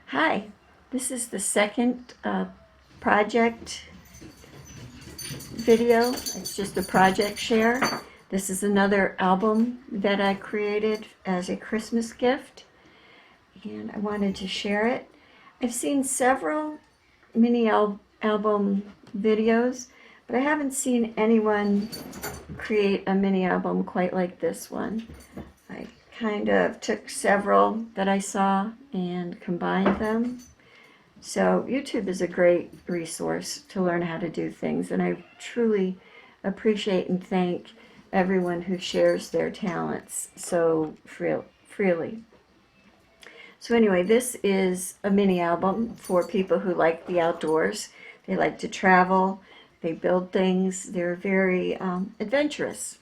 Hi, this is the second project video. It's just a project share. This is another album that I created as a Christmas gift, and I wanted to share it. I've seen several mini album videos, but I haven't seen anyone create a mini album quite like this one. I kind of took several that I saw and combined them. So YouTube is a great resource to learn how to do things, and I truly appreciate and thank everyone who shares their talents so freely. So anyway, this is a mini album for people who like the outdoors. They like to travel, they build things, they're very adventurous.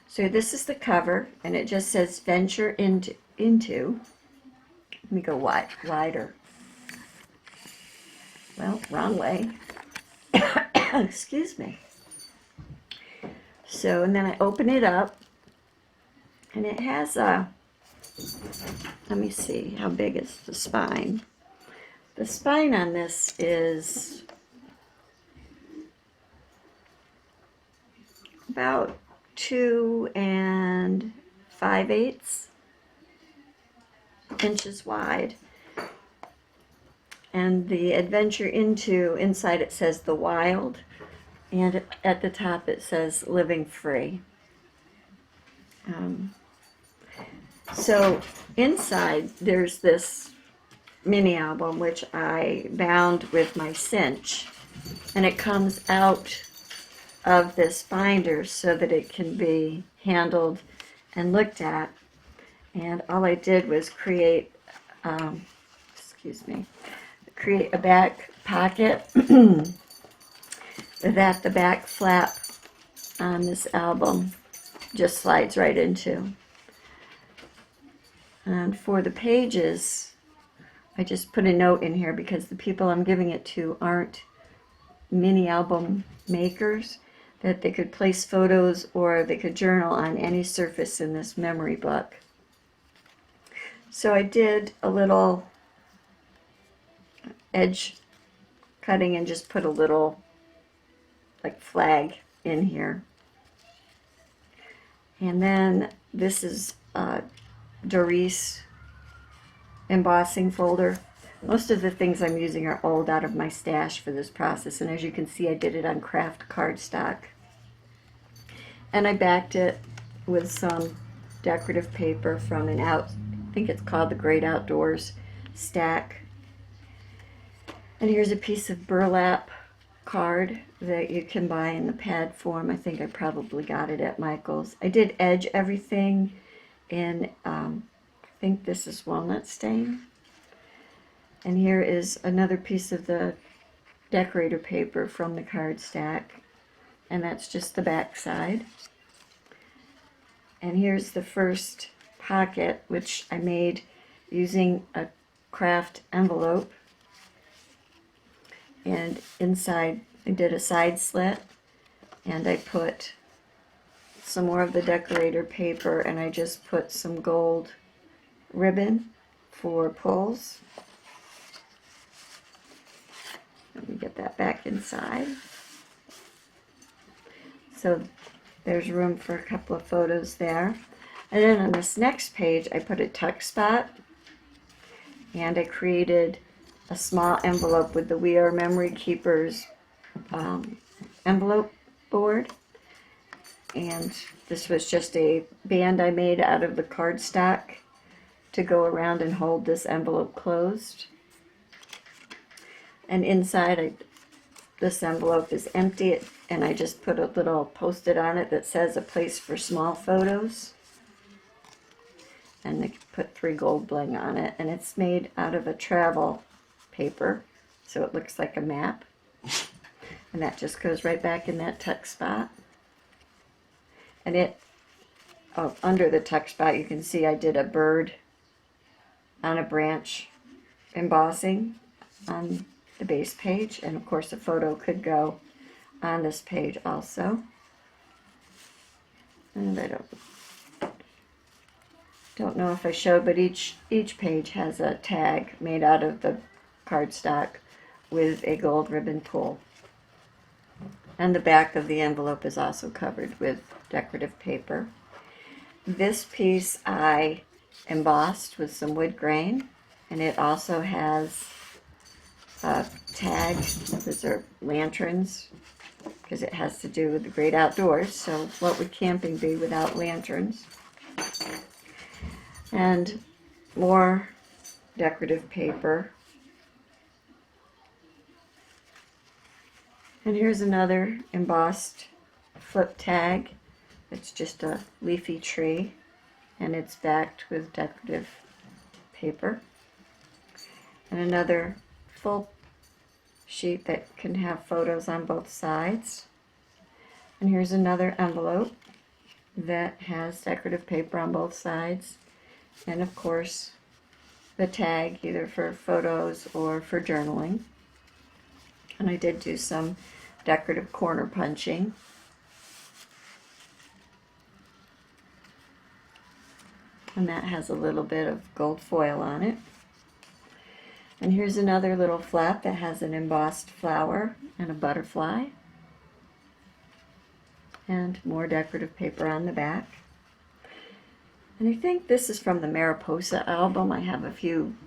So this is the cover, and it just says venture into. Let me go wider. Well, wrong way. Excuse me. So, and then I open it up, and it has a, let me see, how big is the spine? The spine on this is about 2 5/8 inches wide. And the adventure inside it says the wild, and at the top it says living free. So inside there's this mini album which I bound with my cinch, and it comes out of this binder so that it can be handled and looked at. And all I did was create a back pocket that the back flap on this album just slides right into. And for the pages, I just put a note in here because the people I'm giving it to aren't mini album makers, that they could place photos or they could journal on any surface in this memory book. So I did a little edge cutting and just put a little like flag in here. And then this is a Doris embossing folder. Most of the things I'm using are old out of my stash for this process, and as you can see I did it on craft cardstock. And I backed it with some decorative paper from I think it's called the Great Outdoors stack. And here's a piece of burlap card that you can buy in the pad form. I think I probably got it at Michael's. I did edge everything in, I think this is walnut stain. And here is another piece of the decorator paper from the card stack. And that's just the back side. And here's the first pocket, which I made using a craft envelope. And inside I did a side slit, and I put some more of the decorator paper, and I just put some gold ribbon for pulls. Let me get that back inside. So there's room for a couple of photos there. And then on this next page I put a tuck spot, and I created a small envelope with the We Are Memory Keepers envelope board. And this was just a band I made out of the cardstock to go around and hold this envelope closed. And inside this envelope is empty, and I just put a little post-it on it that says a place for small photos. And I put 3 gold bling on it, and it's made out of a travel paper, so it looks like a map. And that just goes right back in that tuck spot. And under the tuck spot you can see I did a bird on a branch embossing on the base page, and of course a photo could go on this page also. And I Don't know if I showed, but each page has a tag made out of the cardstock with a gold ribbon pull. And the back of the envelope is also covered with decorative paper. This piece I embossed with some wood grain, and it also has a tag. These are lanterns, because it has to do with the great outdoors. So what would camping be without lanterns? And more decorative paper. And here's another embossed flip tag. It's just a leafy tree, and it's backed with decorative paper. And another full sheet that can have photos on both sides. And here's another envelope that has decorative paper on both sides. And of course, the tag, either for photos or for journaling. And I did do some decorative corner punching. And that has a little bit of gold foil on it. And here's another little flap that has an embossed flower and a butterfly. And more decorative paper on the back. And I think this is from the Mariposa album. I have a few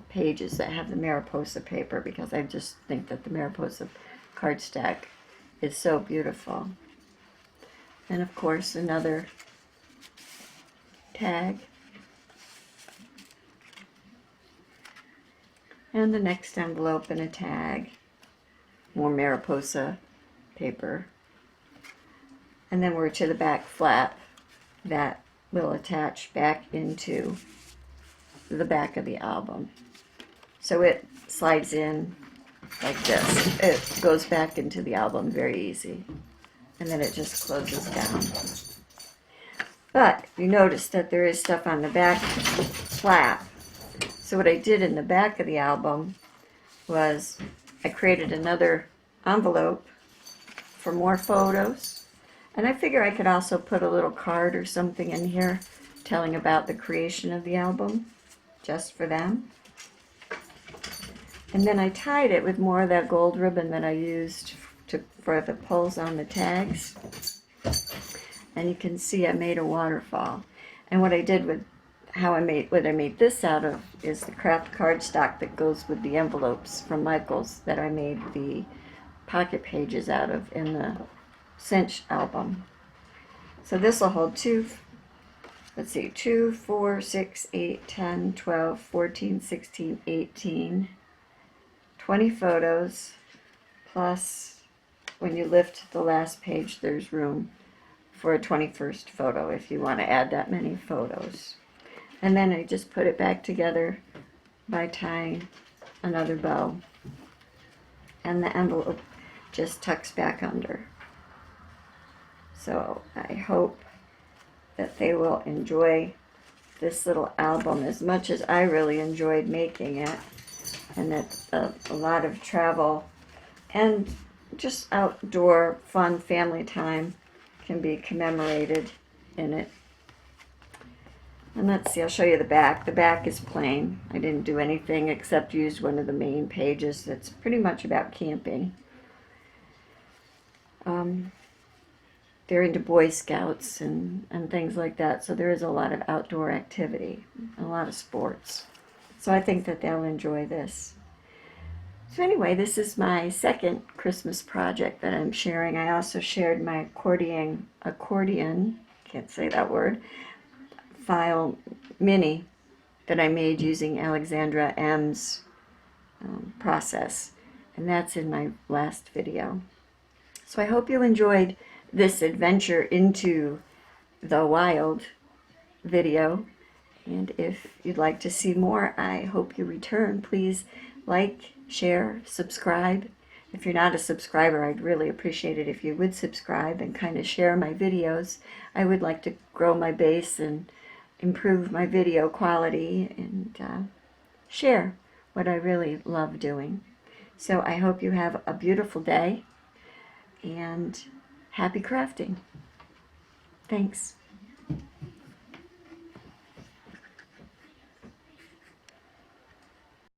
pages that have the Mariposa paper because I just think that the Mariposa cardstock is so beautiful. And of course another tag. And the next envelope and a tag. More Mariposa paper. And then we're to the back flap that will attach back into the back of the album. So it slides in like this. It goes back into the album very easy. And then it just closes down. But you notice that there is stuff on the back flap. So what I did in the back of the album was I created another envelope for more photos. And I figure I could also put a little card or something in here telling about the creation of the album, just for them. And then I tied it with more of that gold ribbon that I used for the pulls on the tags. And you can see I made a waterfall. And what I did with what I made this out of is the craft cardstock that goes with the envelopes from Michaels that I made the pocket pages out of in the cinch album. So this will hold 2, 4, 6, 8, 10, 12, 14, 16, 18, 20 photos, plus when you lift the last page there's room for a 21st photo if you want to add that many photos. And then I just put it back together by tying another bow, and the envelope just tucks back under. So I hope that they will enjoy this little album as much as I really enjoyed making it, and that a lot of travel and just outdoor fun family time can be commemorated in it. And let's see, I'll show you the back. The back is plain. I didn't do anything except use one of the main pages that's pretty much about camping. They're into Boy Scouts and things like that, so there is a lot of outdoor activity, a lot of sports. So I think that they'll enjoy this. So anyway, this is my second Christmas project that I'm sharing. I also shared my accordion, can't say that word, file mini that I made using Alexandra M's process, and that's in my last video. So I hope you enjoyed this adventure into the wild video, and if you'd like to see more, I hope you return. Please like, share, subscribe. If you're not a subscriber, I'd really appreciate it if you would subscribe and kind of share my videos. I would like to grow my base and improve my video quality and share what I really love doing. So I hope you have a beautiful day and happy crafting. Thanks.